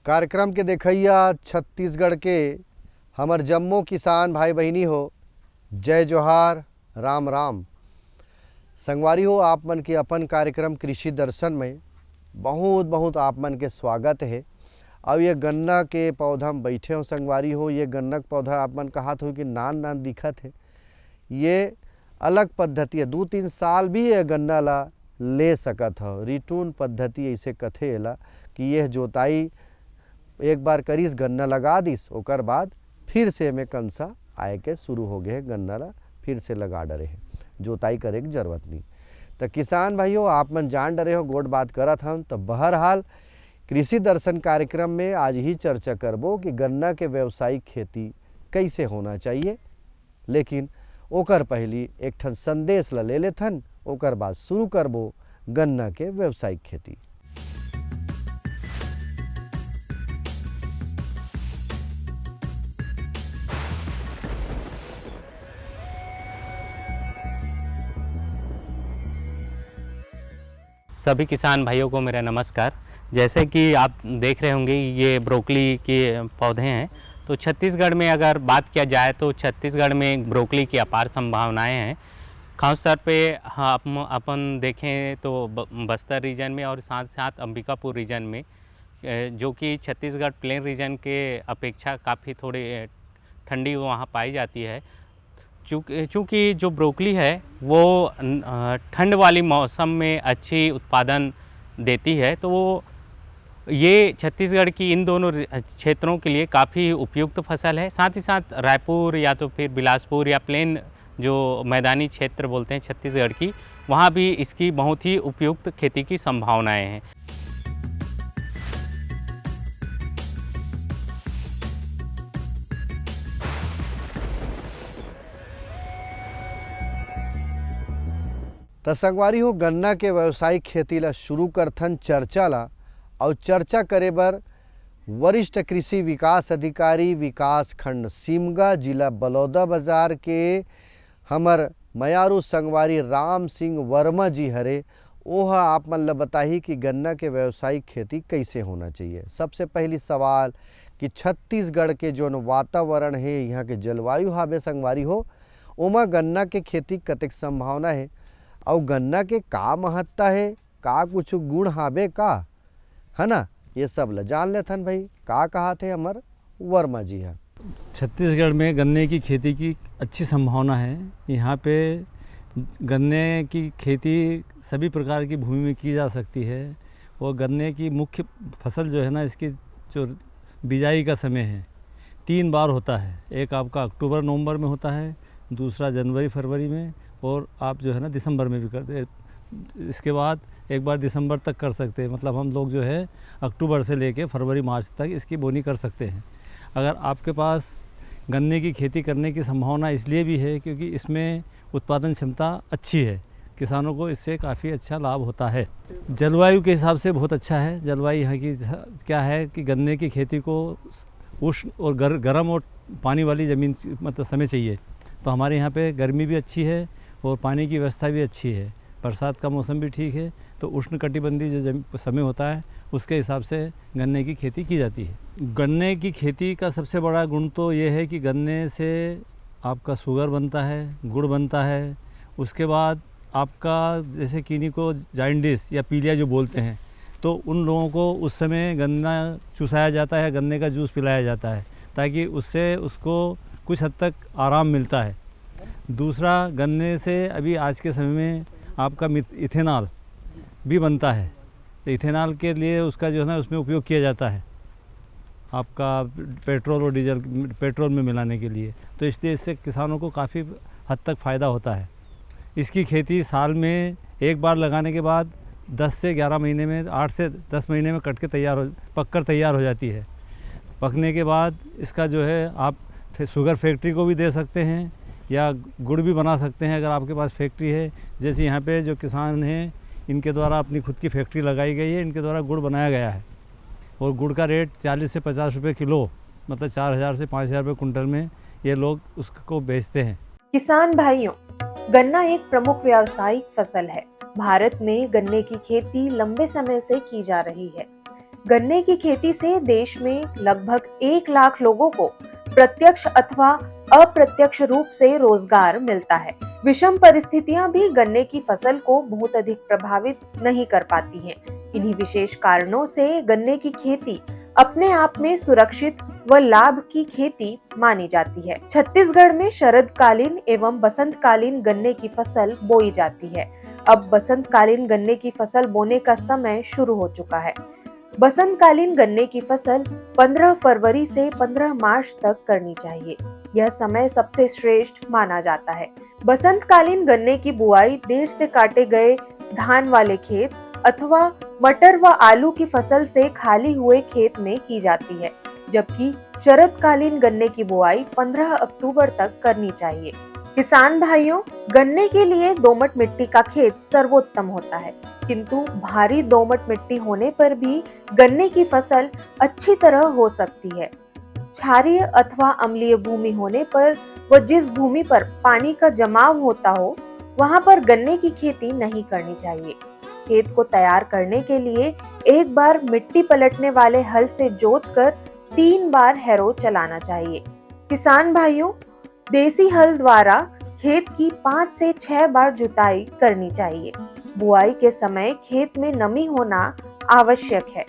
कार्यक्रम के देखैया छत्तीसगढ़ के हमर जम्मो किसान भाई बहिनी हो, जय जोहार, राम राम। संगवारी हो, आप मन के अपन कार्यक्रम कृषि दर्शन में बहुत बहुत आप मन के स्वागत है। और ये गन्ना के पौधा में बैठे हो संगवारी हो, ये गन्ना का पौधा आप मन कहत हो कि नान नान दिखत है। ये अलग पद्धति है, 2-3 साल भी ये गन्ना ला ले सकत हो। रिटून पद्धति ऐसे कथे एला कि यह जोताई एक बार करीस, गन्ना लगा दिस, ओकर बाद फिर से में कंसा आए के शुरू हो गए, गन्ना ला फिर से लगा डरे है, जोताई करे की जरूरत नहीं। तो किसान भाइयों, आप मन जान डरे हो, गोट बात करत हम। तो बहरहाल कृषि दर्शन कार्यक्रम में आज ही चर्चा करबो कि गन्ना के व्यावसायिक खेती कैसे होना चाहिए। लेकिन ओकर पहली एक ठन संदेश ला ले लेथन, ओकर बाद शुरू करबो गन्ना के व्यावसायिक खेती। सभी किसान भाइयों को मेरा नमस्कार। जैसे कि आप देख रहे होंगे, ये ब्रोकली के पौधे हैं। तो छत्तीसगढ़ में अगर बात किया जाए तो छत्तीसगढ़ में ब्रोकली की अपार संभावनाएं हैं। खास तौर पे हम अपन देखें तो बस्तर रीजन में और साथ साथ अंबिकापुर रीजन में, जो कि छत्तीसगढ़ प्लेन रीजन के अपेक्षा काफ़ी थोड़ी ठंडी वहाँ पाई जाती है। चूँकि जो ब्रोकली है वो ठंड वाली मौसम में अच्छी उत्पादन देती है, तो वो ये छत्तीसगढ़ की इन दोनों क्षेत्रों के लिए काफ़ी उपयुक्त फसल है। साथ ही साथ रायपुर या तो फिर बिलासपुर या प्लेन जो मैदानी क्षेत्र बोलते हैं छत्तीसगढ़ की, वहाँ भी इसकी बहुत ही उपयुक्त खेती की संभावनाएं हैं। तो संगवारी हो, गन्ना के व्यावसायिक खेती ला शुरू करथन चर्चा ला। और चर्चा करे बर वरिष्ठ कृषि विकास अधिकारी विकास खंड सिमगा, जिला बलौदाबाजार के हमर मयारू संगवारी राम सिंह वर्मा जी हरे। ओह आप मन ला बताही कि गन्ना के व्यावसायिक खेती कैसे होना चाहिए। सबसे पहली सवाल कि छत्तीसगढ़ के जोन वातावरण है, यहाँ के जलवायु हावे संगवारी हो, ओमा गन्ना के खेती कतेक संभावना है और गन्ना के का महत्ता है, का कुछ गुण हावे का, है ना, ये सब ला जान लेथन भाई। का कहा थे हमर वर्मा जी है। छत्तीसगढ़ में गन्ने की खेती की अच्छी संभावना है। यहाँ पे गन्ने की खेती सभी प्रकार की भूमि में की जा सकती है। और गन्ने की मुख्य फसल जो है ना, इसकी जो बिजाई का समय है 3 बार होता है। एक आपका अक्टूबर नवंबर में होता है, दूसरा जनवरी फरवरी में, और आप जो है ना दिसंबर में भी करते हैं। इसके बाद एक बार दिसंबर तक कर सकते हैं। मतलब हम लोग जो है अक्टूबर से लेके फरवरी मार्च तक इसकी बोनी कर सकते हैं। अगर आपके पास गन्ने की खेती करने की संभावना इसलिए भी है क्योंकि इसमें उत्पादन क्षमता अच्छी है, किसानों को इससे काफ़ी अच्छा लाभ होता है। जलवायु के हिसाब से बहुत अच्छा है। जलवायु यहाँ की क्या है कि गन्ने की खेती को उष्ण और गर्म और पानी वाली ज़मीन मतलब समय चाहिए। तो हमारे यहाँ पे गर्मी भी अच्छी है और पानी की व्यवस्था भी अच्छी है। बरसात का मौसम भी ठीक है, तो उष्णकटिबंधीय जो समय होता है उसके हिसाब से गन्ने की खेती की जाती है। गन्ने की खेती का सबसे बड़ा गुण तो ये है कि गन्ने से आपका शुगर बनता है, गुड़ बनता है। उसके बाद आपका जैसे किन्हीं को जाइंडिस या पीलिया जो बोलते हैं, तो उन लोगों को उस समय गन्ना चुसाया जाता है, गन्ने का जूस पिलाया जाता है, ताकि उससे उसको कुछ हद तक आराम मिलता है। दूसरा, गन्ने से अभी आज के समय में आपका इथेनॉल भी बनता है। तो इथेनॉल के लिए उसका जो है ना उसमें उपयोग किया जाता है, आपका पेट्रोल और डीजल पेट्रोल में मिलाने के लिए। तो इसलिए इससे किसानों को काफ़ी हद तक फ़ायदा होता है। इसकी खेती साल में एक बार लगाने के बाद 10 से 11 महीने में, 8 से 10 महीने में कट के पककर तैयार हो जाती है। पकने के बाद इसका जो है आप फिर शुगर फैक्ट्री को भी दे सकते हैं या गुड़ भी बना सकते हैं अगर आपके पास फैक्ट्री है। जैसे यहाँ पे जो किसान हैं, इनके द्वारा अपनी खुद की फैक्ट्री लगाई गई है, इनके द्वारा गुड़ बनाया गया है। और गुड़ का रेट 40 से 50 रुपये किलो, मतलब 4000 से 5000 रुपये कुंटल में ये लोग उसको बेचते हैं। किसान भाइयों, गन्ना एक प्रमुख व्यावसायिक फसल है। भारत में गन्ने की खेती लंबे समय से की जा रही है। गन्ने की खेती से देश में लगभग 1 लाख लोगों को प्रत्यक्ष अथवा अप्रत्यक्ष रूप से रोजगार मिलता है। विषम परिस्थितियां भी गन्ने की फसल को बहुत अधिक प्रभावित नहीं कर पाती हैं। इन्हीं विशेष कारणों से गन्ने की खेती अपने आप में सुरक्षित व लाभ की खेती मानी जाती है। छत्तीसगढ़ में शरदकालीन एवं बसंतकालीन गन्ने की फसल बोई जाती है। अब बसंतकालीन गन्ने की फसल बोने का समय शुरू हो चुका है। बसंतकालीन गन्ने की फसल 15 फरवरी से 15 मार्च तक करनी चाहिए। यह समय सबसे श्रेष्ठ माना जाता है। बसंतकालीन गन्ने की बुआई देर से काटे गए धान वाले खेत अथवा मटर व आलू की फसल से खाली हुए खेत में की जाती है, जबकि शरदकालीन गन्ने की बुआई 15 अक्टूबर तक करनी चाहिए। किसान भाइयों, गन्ने के लिए दोमट मिट्टी का खेत सर्वोत्तम होता है, किंतु भारी दोमट मिट्टी होने पर भी गन्ने की फसल अच्छी तरह हो सकती है। क्षारीय अथवा अम्लीय भूमि होने पर व जिस भूमि पर पानी का जमाव होता हो, वहां पर गन्ने की खेती नहीं करनी चाहिए। खेत को तैयार करने के लिए एक बार मिट्टी पलटने वाले हल से जोतकर 3 बार हैरो चलाना चाहिए। किसान भाइयों, देसी हल द्वारा खेत की 5 से 6 बार जुताई करनी चाहिए। बुआई के समय खेत में नमी होना आवश्यक है।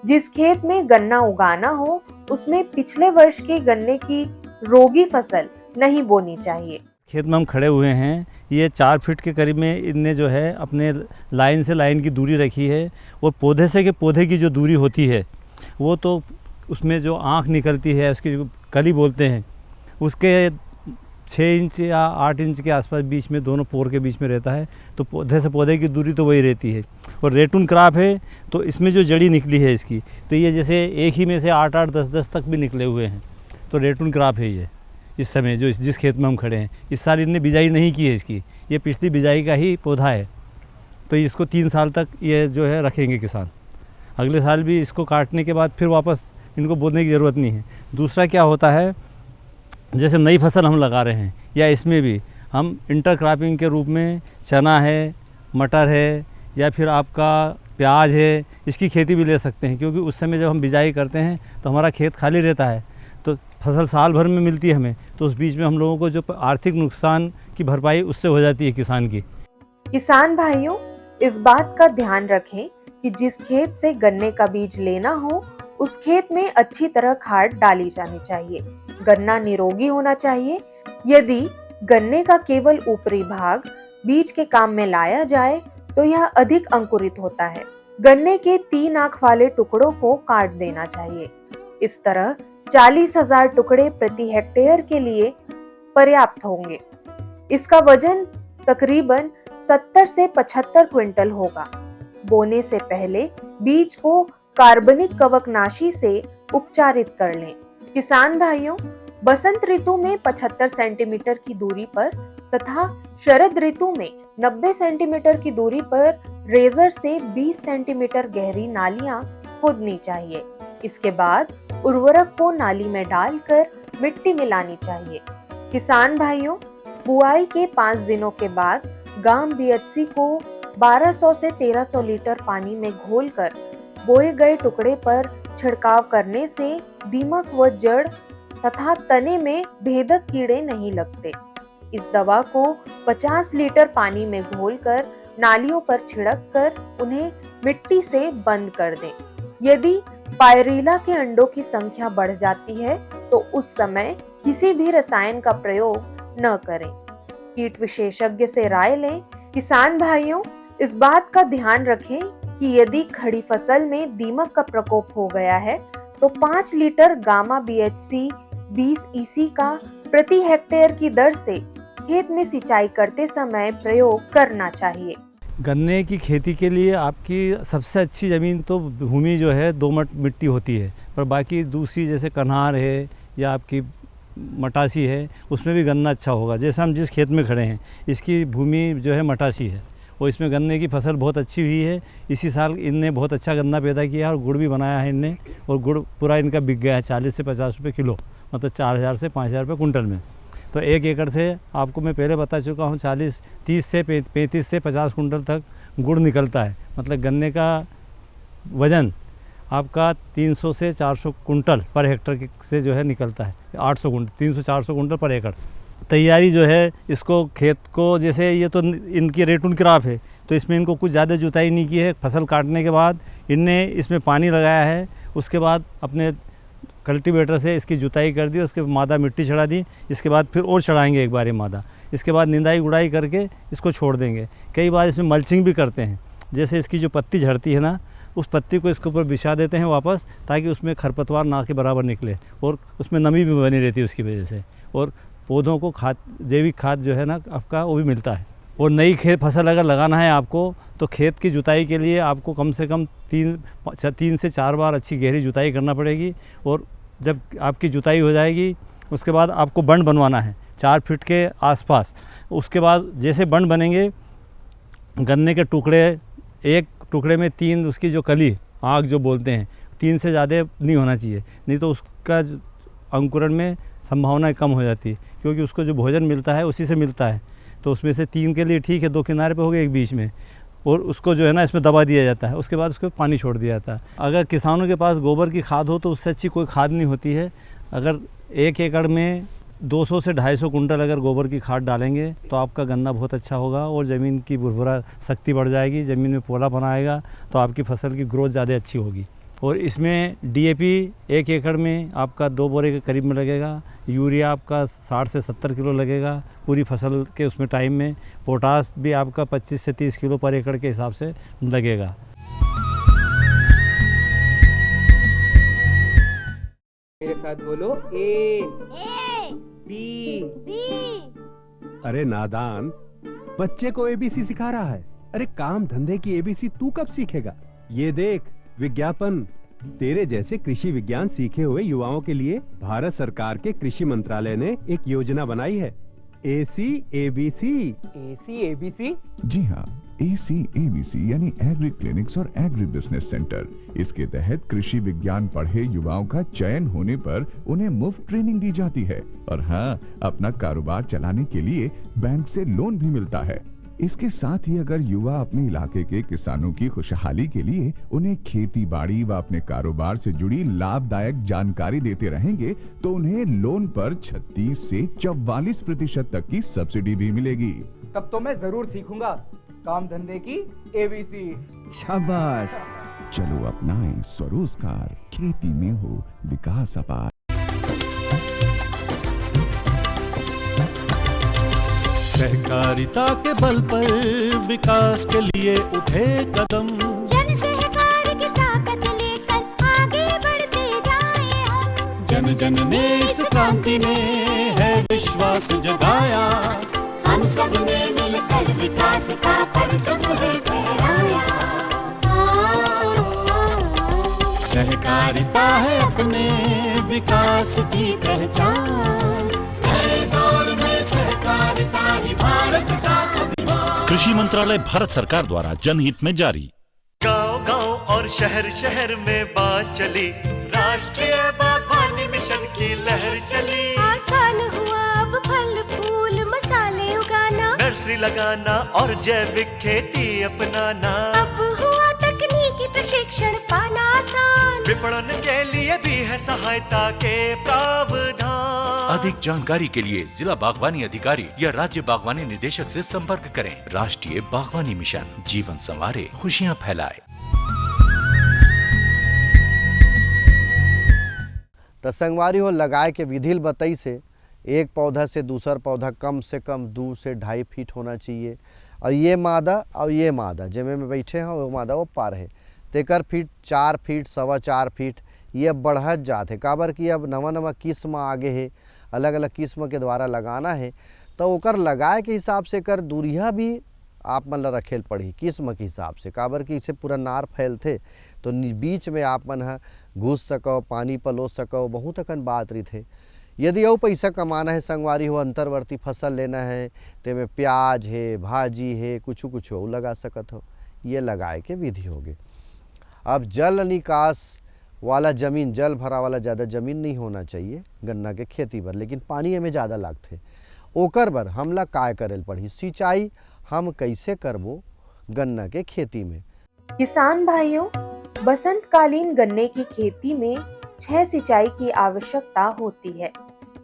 जिस खेत में गन्ना उगाना हो, उसमें पिछले वर्ष के गन्ने की रोगी फसल नहीं बोनी चाहिए। खेत में हम खड़े हुए हैं, ये 4 फीट के करीब में इनने जो है अपने लाइन से लाइन की दूरी रखी है, और पौधे से के पौधे की जो दूरी होती है वो तो उसमें जो आँख निकलती है, उसकी जो कली बोलते हैं, उसके 6 इंच या 8 इंच के आसपास बीच में दोनों पोर के बीच में रहता है। तो पौधे से पौधे की दूरी तो वही रहती है। और रेटून क्रॉप है, तो इसमें जो जड़ी निकली है इसकी, तो ये जैसे एक ही में से 8-8, 10-10 तक भी निकले हुए हैं। तो रेटून क्रॉप है ये इस समय जो जिस खेत में हम खड़े हैं। इस साल इनने बिजाई नहीं की है इसकी, ये पिछली बिजाई का ही पौधा है। तो इसको 3 साल तक ये जो है रखेंगे किसान। अगले साल भी इसको काटने के बाद फिर वापस इनको बोने की ज़रूरत नहीं है। दूसरा क्या होता है, जैसे नई फसल हम लगा रहे हैं या इसमें भी हम इंटरक्रॉपिंग के रूप में चना है, मटर है, या फिर आपका प्याज है, इसकी खेती भी ले सकते हैं। क्योंकि उस समय जब हम बिजाई करते हैं तो हमारा खेत खाली रहता है, तो फसल साल भर में मिलती है हमें। तो उस बीच में हम लोगों को जो आर्थिक नुकसान की भरपाई उससे हो जाती है किसान की। किसान भाइयों, इस बात का ध्यान रखें कि जिस खेत से गन्ने का बीज लेना हो, उस खेत में अच्छी तरह खाद डाली जानी चाहिए। गन्ना निरोगी होना चाहिए। यदि गन्ने का केवल ऊपरी भाग बीज के काम में लाया जाए तो यह अधिक अंकुरित होता है। गन्ने के 3 आंख वाले टुकड़ों को काट देना चाहिए। इस तरह 40,000 टुकड़े प्रति हेक्टेयर के लिए पर्याप्त होंगे। इसका वजन तकरीबन 70 से 75 क्विंटल होगा। बोने से पहले बीज को कार्बनिक कवकनाशी से उपचारित कर लें। किसान भाइयों, बसंत ऋतु में 75 सेंटीमीटर की दूरी पर तथा शरद ऋतु में 90 सेंटीमीटर की दूरी पर रेजर से 20 सेंटीमीटर गहरी नालियां खोदनी चाहिए। इसके बाद उर्वरक को नाली में डालकर मिट्टी मिलानी चाहिए। किसान भाइयों, बुआई के 5 दिनों के बाद गाम बीएचसी को 1200 से 1300 लीटर पानी में घोलकर बोए गए टुकड़े पर छिड़काव करने से दीमक व जड़ तथा तने में भेदक कीड़े नहीं लगते। इस दवा को 50 लीटर पानी में घोलकर नालियों पर छिड़क कर उन्हें मिट्टी से बंद कर दें। यदि पायरीला के अंडों की संख्या बढ़ जाती है तो उस समय किसी भी रसायन का प्रयोग न करें। कीट विशेषज्ञ से राय लें। किसान भाइयों, इस बात का ध्यान रखें कि यदि खड़ी फसल में दीमक का प्रकोप हो गया है तो 5 लीटर गामा बीएचसी 20 EC का प्रति हेक्टेयर की दर से खेत में सिंचाई करते समय प्रयोग करना चाहिए। गन्ने की खेती के लिए आपकी सबसे अच्छी ज़मीन तो भूमि जो है दोमट मिट्टी होती है, पर बाकी दूसरी जैसे कन्हार है या आपकी मटासी है, उसमें भी गन्ना अच्छा होगा। जैसे हम जिस खेत में खड़े हैं इसकी भूमि जो है मटासी है और इसमें गन्ने की फसल बहुत अच्छी हुई है। इसी साल इनने बहुत अच्छा गन्ना पैदा किया है और गुड़ भी बनाया है इनने, और गुड़ पूरा इनका बिक गया है 40 से 50 रुपये किलो, मतलब 4000 से 5000 रुपये कुंटल में। तो 1 एकड़ से आपको मैं पहले बता चुका हूँ 30 से 35 से 50 कुंटल तक गुड़ निकलता है। मतलब गन्ने का वज़न आपका 300 से 400 कुंटल पर हेक्टर से जो है निकलता है, 800 कुंटल 300-400 कुंटल पर एकड़। तैयारी जो है इसको खेत को, जैसे ये तो इनकी रेटून क्रॉप है तो इसमें इनको कुछ ज़्यादा जुताई नहीं की है। फसल काटने के बाद इनने इसमें पानी लगाया है, उसके बाद अपने कल्टीवेटर से इसकी जुताई कर दी, उसके मादा मिट्टी चढ़ा दी, इसके बाद फिर और चढ़ाएंगे एक बार ये मादा, इसके बाद निंदाई गुड़ाई करके इसको छोड़ देंगे। कई बार इसमें मल्चिंग भी करते हैं, जैसे इसकी जो पत्ती झड़ती है ना, उस पत्ती को इसके ऊपर बिछा देते हैं वापस, ताकि उसमें खरपतवार ना के बराबर निकले और उसमें नमी भी बनी रहती है उसकी वजह से, और पौधों को खाद, जैविक खाद जो है ना आपका वो भी मिलता है। और नई फसल अगर लगाना है आपको, तो खेत की जुताई के लिए आपको कम से कम 3 से 4 बार अच्छी गहरी जुताई करना पड़ेगी। और जब आपकी जुताई हो जाएगी उसके बाद आपको बंड बनवाना है 4 फीट के आसपास। उसके बाद जैसे बंड बनेंगे, गन्ने के टुकड़े, एक टुकड़े में 3 उसकी जो कली, आग जो बोलते हैं, 3 से ज़्यादा नहीं होना चाहिए, नहीं तो उसका अंकुरण में संभावना कम हो जाती है, क्योंकि उसको जो भोजन मिलता है उसी से मिलता है। तो उसमें से 3 के लिए ठीक है, 2 किनारे पे हो गए, एक बीच में, और उसको जो है ना इसमें दबा दिया जाता है। उसके बाद उसको पानी छोड़ दिया जाता है। अगर किसानों के पास गोबर की खाद हो तो उससे अच्छी कोई खाद नहीं होती है। अगर 1 एकड़ में 200 से 250 कुंटल अगर गोबर की खाद डालेंगे तो आपका गन्ना बहुत अच्छा होगा और ज़मीन की उर्वरा शक्ति बढ़ जाएगी, ज़मीन में पोलापन आएगा, तो आपकी फसल की ग्रोथ ज़्यादा अच्छी होगी। और इसमें DAP 1 एकड़ में आपका 2 बोरे के करीब में लगेगा, यूरिया आपका 60 से 70 किलो लगेगा पूरी फसल के उसमें टाइम में, पोटास भी आपका 25 से 30 किलो पर एकड़ के हिसाब से लगेगा। मेरे साथ बोलो ए बी। अरे नादान, बच्चे को ABC सिखा रहा है। अरे काम धंधे की ABC तू कब सीखेगा? ये देख विज्ञापन, तेरे जैसे कृषि विज्ञान सीखे हुए युवाओं के लिए भारत सरकार के कृषि मंत्रालय ने एक योजना बनाई है, ACABC। ACABC? जी हाँ, ACABC यानी एग्री क्लिनिक्स और एग्री बिजनेस सेंटर। इसके तहत कृषि विज्ञान पढ़े युवाओं का चयन होने पर उन्हें मुफ्त ट्रेनिंग दी जाती है, और हाँ, अपना कारोबार चलाने के लिए बैंक से लोन भी मिलता है। इसके साथ ही अगर युवा अपने इलाके के किसानों की खुशहाली के लिए उन्हें खेती बाड़ी व अपने कारोबार से जुड़ी लाभदायक जानकारी देते रहेंगे, तो उन्हें लोन पर 36 से 44% तक की सब्सिडी भी मिलेगी। तब तो मैं जरूर सीखूंगा काम धंधे की ABC। शाबाश, चलो अपनाएं स्वरोजगार, खेती में हो विकास अपार। सहकारिता के बल पर विकास के लिए उठे कदम, जन सहकार की ताकत लेकर आगे बढ़ते जाएं हम। जन जन ने इस क्रांति में है विश्वास जगाया, हम सब ने मिलकर विकास का परचम है फहराया। सहकारिता है अपने विकास की पहचान, नए दौर में सहकारिता ही भारत का अभिमान। कृषि मंत्रालय भारत सरकार द्वारा जनहित में जारी। गांव-गांव और शहर शहर में बात चली, राष्ट्रीय बागवानी मिशन की लहर चली। आसान हुआ अब फल फूल मसाले उगाना, नर्सरी लगाना और जैविक खेती अपनाना। अब हुआ तकनीकी प्रशिक्षण पाना आसान, विपणन के लिए भी है सहायता के प्रावधान। अधिक जानकारी के लिए जिला बागवानी अधिकारी या राज्य बागवानी निदेशक से संपर्क करें। राष्ट्रीय बागवानी मिशन, जीवन संवारे, खुशियां फैलाए। तो संगवारी हो, लगाए के विधि बताई से एक पौधा से दूसरा पौधा कम से कम दूर से 2.5 फीट होना चाहिए। और ये मादा और ये मादा जेमे में बैठे हैं वो मादा वो पार है, तेकर फीट 4 फीट 4.25 फीट ये बढ़त जात है। काबर कि अब नवा नवा किस्म आगे है, अलग अलग किस्म के द्वारा लगाना है, तो ओकर लगाए के हिसाब से कर दूरिया भी आप मन ला रखेल पड़ी किस्म के हिसाब से। काबर कि इसे पूरा नार फैलते तो बीच में आप मन हा घुस सको, पानी पलो सको, बहुत अकन बात रही थे। यदि और पैसा कमाना है संगवारी हो, अंतर्वर्ती फसल लेना है, तो में प्याज है, भाजी है, कुछ कुछ हो लगा सकत हो। ये लगाए के विधि होगी। अब जल निकास वाला ज़मीन, जल भरा वाला ज़्यादा ज़मीन नहीं होना चाहिए गन्ना के खेती पर, लेकिन पानी में ज़्यादा लागते। ओकर बर हमला काय करेल पड़ी, सिंचाई हम कैसे करबो गन्ना के खेती में। किसान भाइयों, बसंतकालीन गन्ने की खेती में 6 सिंचाई की आवश्यकता होती है।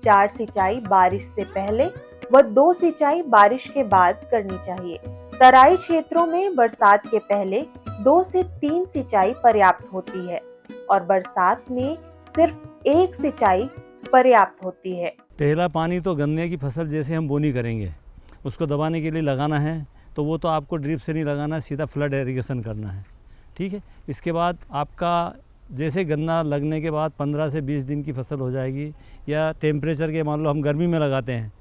4 सिंचाई बारिश से पहले व 2 सिंचाई बारिश के बाद करनी चाहिए। तराई क्षेत्रों में बरसात के पहले 2 से 3 सिंचाई पर्याप्त होती है और बरसात में सिर्फ 1 सिंचाई पर्याप्त होती है। पहला पानी तो गन्ने की फसल जैसे हम बोनी करेंगे उसको दबाने के लिए लगाना है, तो वो तो आपको ड्रिप से नहीं लगाना, सीधा फ्लड इरिगेशन करना है, ठीक है। इसके बाद आपका जैसे गन्ना लगने के बाद 15 से 20 दिन की फसल हो जाएगी, या टेम्परेचर के मान लो हम गर्मी में लगाते हैं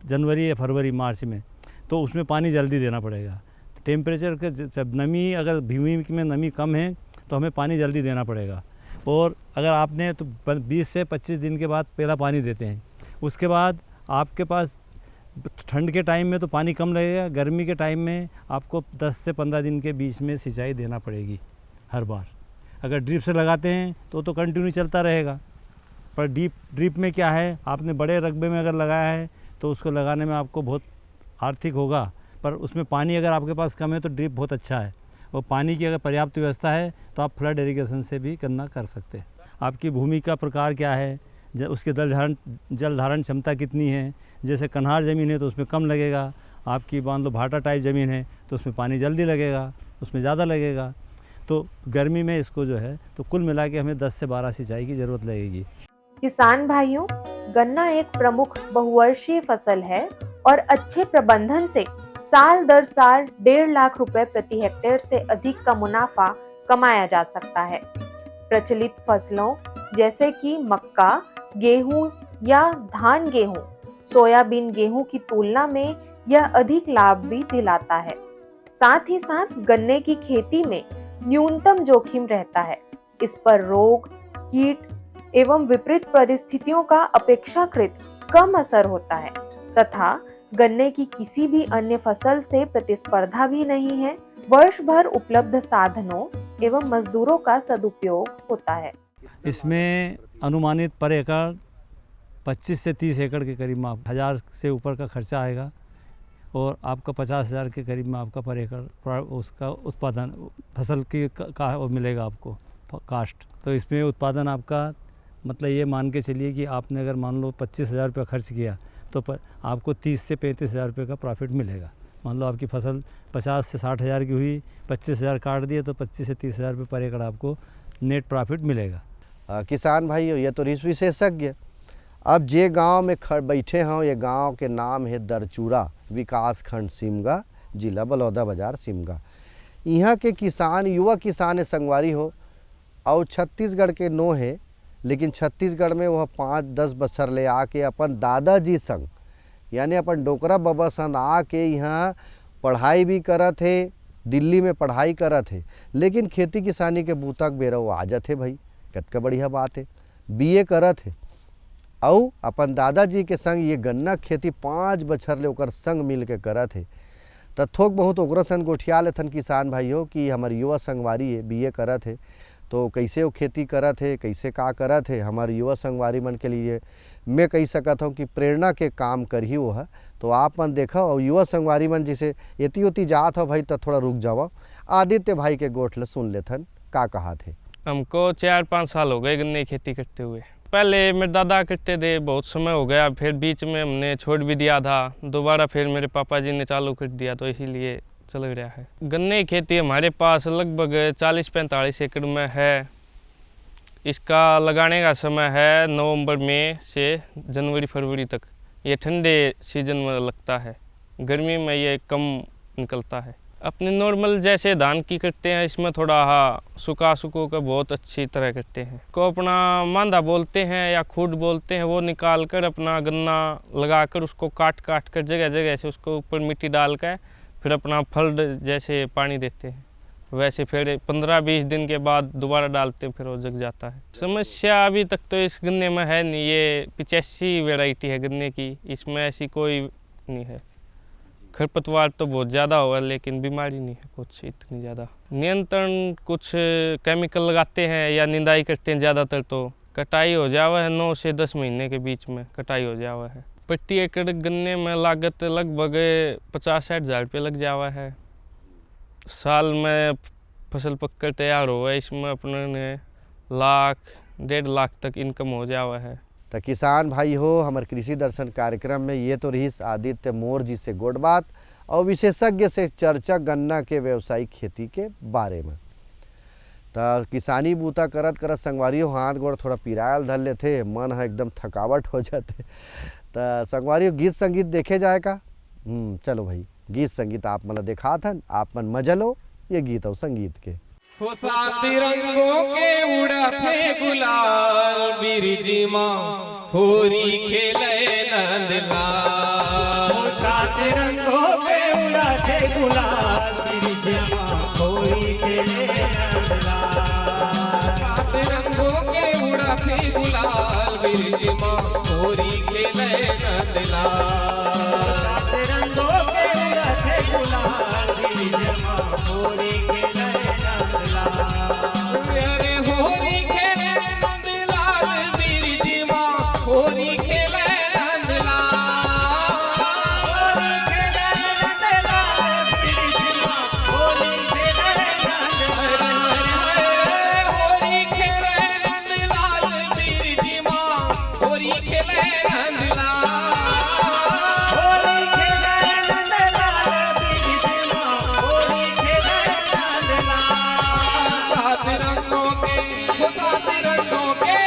जनवरी या फरवरी मार्च में, तो उसमें पानी जल्दी देना पड़ेगा। टेम्परेचर के जब नमी, अगर भूमि में नमी कम है तो हमें पानी जल्दी देना पड़ेगा। और अगर आपने तो 20 से 25 दिन के बाद पहला पानी देते हैं। उसके बाद आपके पास ठंड के टाइम में तो पानी कम लगेगा, गर्मी के टाइम में आपको 10 से 15 दिन के बीच में सिंचाई देना पड़ेगी हर बार। अगर ड्रिप से लगाते हैं तो कंटिन्यू चलता रहेगा, पर ड्रिप में क्या है, आपने बड़े रकबे में अगर लगाया है तो उसको लगाने में आपको बहुत आर्थिक होगा, पर उसमें पानी अगर आपके पास कम है तो ड्रिप बहुत अच्छा है। और पानी की अगर पर्याप्त व्यवस्था है तो आप फ्लड इरिगेशन से भी गन्ना कर सकते हैं। आपकी भूमि का प्रकार क्या है, उसके जल धारण क्षमता कितनी है। जैसे कन्हार ज़मीन है तो उसमें कम लगेगा, आपकी मान लो भाटा टाइप ज़मीन है तो उसमें पानी जल्दी लगेगा, उसमें ज़्यादा लगेगा। तो गर्मी में इसको जो है तो कुल मिला के हमें 10 से 12 सिंचाई की ज़रूरत लगेगी। किसान भाइयों, गन्ना एक प्रमुख बहुवर्षीय फसल है और अच्छे प्रबंधन से साल दर साल 1.5 लाख रुपए प्रति हेक्टेयर से अधिक का मुनाफा कमाया जा सकता है। प्रचलित फसलों जैसे कि मक्का, गेहूं या धान गेहूं, सोयाबीन गेहूं की तुलना में यह अधिक लाभ भी दिलाता है। साथ ही साथ गन्ने की खेती में न्यूनतम जोखिम रहता है। इस पर रोग, कीट एवं विपरीत परिस्थितियों का अपेक्षाकृत कम असर होता है तथा गन्ने की किसी भी अन्य फसल से प्रतिस्पर्धा भी नहीं है। वर्ष भर उपलब्ध साधनों एवं मजदूरों का सदुपयोग होता है। इसमें अनुमानित पर एकड़ 25 से 30 एकड़ के करीब में 1000 से ऊपर का खर्चा आएगा और आपका 50,000 के करीब में आपका पर एकड़ उसका उत्पादन फसल की का मिलेगा आपको कास्ट। तो इसमें उत्पादन आपका मतलब ये मान के चलिए कि आपने अगर मान लो 25,000 रुपये खर्च किया तो आपको 30 से 35,000 रुपये का प्रॉफिट मिलेगा। मान लो आपकी फसल 50 से 60,000 की हुई, 25,000 काट दिए तो 25 से 30,000 रुपये पर एकड़ आपको नेट प्रॉफिट मिलेगा। किसान भाई ये तो ऋषि विशेषज्ञ। अब जे गांव में बैठे हों, ये गांव के नाम है दरचूरा, विकास खंड सिमगा, जिला बलौदा बाजार सिमगा। यहाँ के किसान युवा किसान है संगवारी हो और छत्तीसगढ़ के नो है, लेकिन छत्तीसगढ़ में वह 5-10 बछर ले आके अपन दादाजी संग यानी अपन डोकरा बाबा संग आके यहाँ पढ़ाई भी करत है, दिल्ली में पढ़ाई करत है, लेकिन खेती किसानी के बूतक बेरा वो आ जाते भाई, कतका बढ़िया बात है। बीए करत है और अपन दादाजी के संग ये गन्ना खेती 5 बछर ले ओकर संग मिल के करत है। तो थोक बहुत ओकरा संग गोठिया लेथन किसान भाइयों कि हमारे युवा संगवारी है, बीए करत है तो कैसे वो खेती करत है, कैसे का करत है। हमारे युवा संगवारी मन के लिए मैं कह सकता हूँ कि प्रेरणा के काम कर ही वो है। तो आप मन देखो और युवा संगवारी मन जैसे एती उती जात हो भाई तो थोड़ा रुक जाओ, आदित्य भाई के गोठ ले सुन लेथन का कहा थे। हमको 4-5 साल हो गए गन्ने की खेती करते हुए। पहले मेरे दादा करते थे, बहुत समय हो गया, फिर बीच में हमने छोड़ भी दिया था, दोबारा फिर मेरे पापा जी ने चालू कर दिया तो इसीलिए चल रहा है। गन्ने की खेती हमारे पास लगभग 40-45 एकड़ में है। इसका लगाने का समय है नवंबर में से जनवरी फरवरी तक। ये ठंडे सीजन में लगता है, गर्मी में ये कम निकलता है। अपने नॉर्मल जैसे धान की करते हैं, इसमें थोड़ा सूखा सुखो का बहुत अच्छी तरह करते हैं। को अपना मांदा बोलते हैं या खूड बोलते हैं, वो निकाल कर अपना गन्ना लगाकर उसको काट कर जगह जगह से उसको ऊपर मिट्टी डाल कर फिर अपना फल जैसे पानी देते हैं, वैसे फिर 15-20 दिन के बाद दोबारा डालते हैं, फिर वो जग जाता है। समस्या अभी तक तो इस गन्ने में है नहीं, ये 85 वैरायटी है गन्ने की, इसमें ऐसी कोई नहीं है। खरपतवार तो बहुत ज़्यादा हुआ लेकिन बीमारी नहीं है कुछ इतनी ज़्यादा। नियंत्रण कुछ केमिकल लगाते हैं या निंदाई करते हैं ज़्यादातर, तो कटाई हो जावा है 9 से 10 महीने के बीच में कटाई हो जावा है। प्रति एकड़ गन्ने में लागत लगभग 50-60 हज़ार रुपये लग जावा है। साल में फसल पककर तैयार हो गए, इसमें अपने ने 1,00,000-1.5 लाख तक इनकम हो जावा है। तो किसान भाई हो, हमारे कृषि दर्शन कार्यक्रम में ये तो रही आदित्य मोर जी से गोड़ बात और विशेषज्ञ से चर्चा गन्ना के व्यावसायिक खेती के बारे में। तो किसानी बूता करत करत संगवारियों हाथ गोड़ थोड़ा पिरायल धर लेते, मन है एकदम थकावट हो जाते। तो संगवारियों गीत संगीत देखे जाए का? चलो भाई गीत संगीत आप मन देखा था, आप मन मजा लो ये गीत और संगीत के। हो सात रंगों के उड़ाते गुलाल बिरजी माँ होरी खेले नंदलाल। हो सात रंगों के उड़ाते गुलाल बिरजी माँ होरी खेले नंदलाल। सात रंगों के उड़ाते गुलाल बिरजी माँ होरी खेले नंदलाल। सात रंगों के उड़ाते गुलाल बिरजी माँ होरी खेले अरे होरी खेले नंदलाल बिरजी माँ होरी खेले नंदलाल। होरी खेले नंदलाल बिरजी माँ होरी खेले नंदलाल। होरी खेले नंदलाल बिरजी माँ होरी खेले नंदलाल। होरी खेले नंदलाल बिरजी माँ होरी खेले नंदलाल। सात रंगों के वो सात रंगों के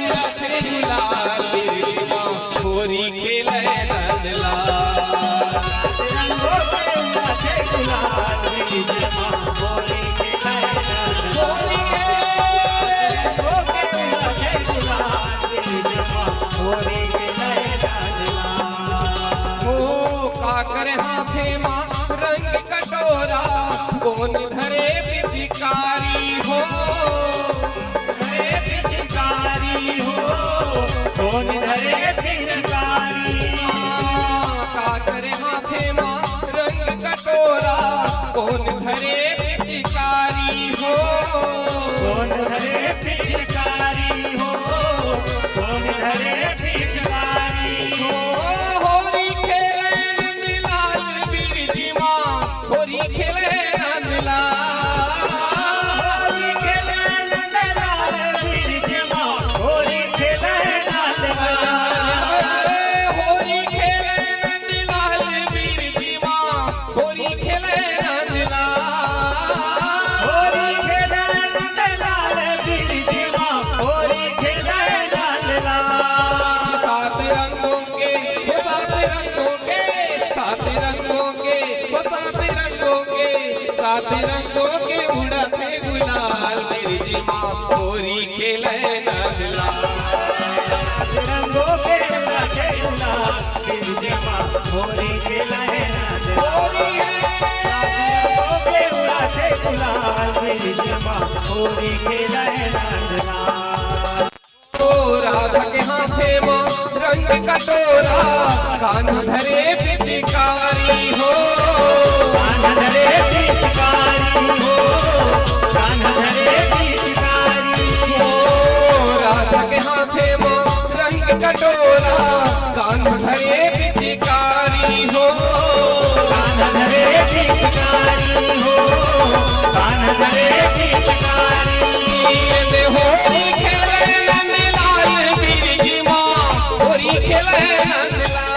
उड़ाते गुलाल बिरजी माँ होरी खेले नंदलाल। सात रंगों के उड़ाते गुलाल बिरजी माँ होरी खेले नंदलाल। होरी रंगों के उड़ाते गुलाल बिरजी माँ होरी खेले नंदलाल। हो काकर हाथे माँ रंग कटोरा कौन धरे पिचकारी हो। धरे पिचकारी हो कौन धरे पिचकारी। काकर हाथे माँ रंग कटोरा कौन धरे पिचकारी हो। कौन धरे पिचकारी हो कौन धरे पिचकारी हो। होरी खेले नंदलाल बिरजी माँ होरी खेले नंदलाल। होरी खेले नंदलाल बिरजी माँ होरी खेले नंदलाल। होरी खेले नंदलाल बिरजी माँ होरी खेले नंदलाल। होरी खेले नंदलाल बिरजी माँ होरी खेले नंदलाल। सात रंगों के वो सात रंगों के सात रंगों के वो सात रंगों के सात रंगों के उड़ाते गुलाल बिरजी माँ होरी खेले नंदलाल। रंगों के उड़ाते गुलाल बिरजी माँ होरी खेले नंदलाल। होरी रंगों के उड़ाते गुलाल बिरजी माँ होरी खेले नंदलाल। तो राधा के हाथे माँ रंग कटोरा कान धरे पिचकारी हो। कान धरे पिचकारी हो कान धरे पिचकारी हो। राधा के हाथे माँ रंग कटोरा कान धरे पिचकारी हो। कान धरे पिचकारी हो कान धरे पिचकारी। ये होरी खेले नंदलाल बिरजी माँ होरी खेले नंदलाल।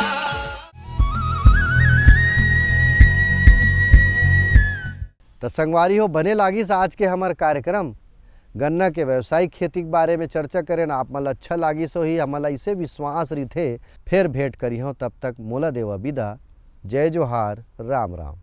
तो संगवारी हो बने लागिस आज के हमार कार्यक्रम गन्ना के व्यावसायिक खेती के बारे में चर्चा करें ना। आप मला अच्छा लागिस हो ही हमारा इसे विश्वास रही थे फिर भेंट करी हो। तब तक मोला देवा विदा। जय जोहार, राम राम।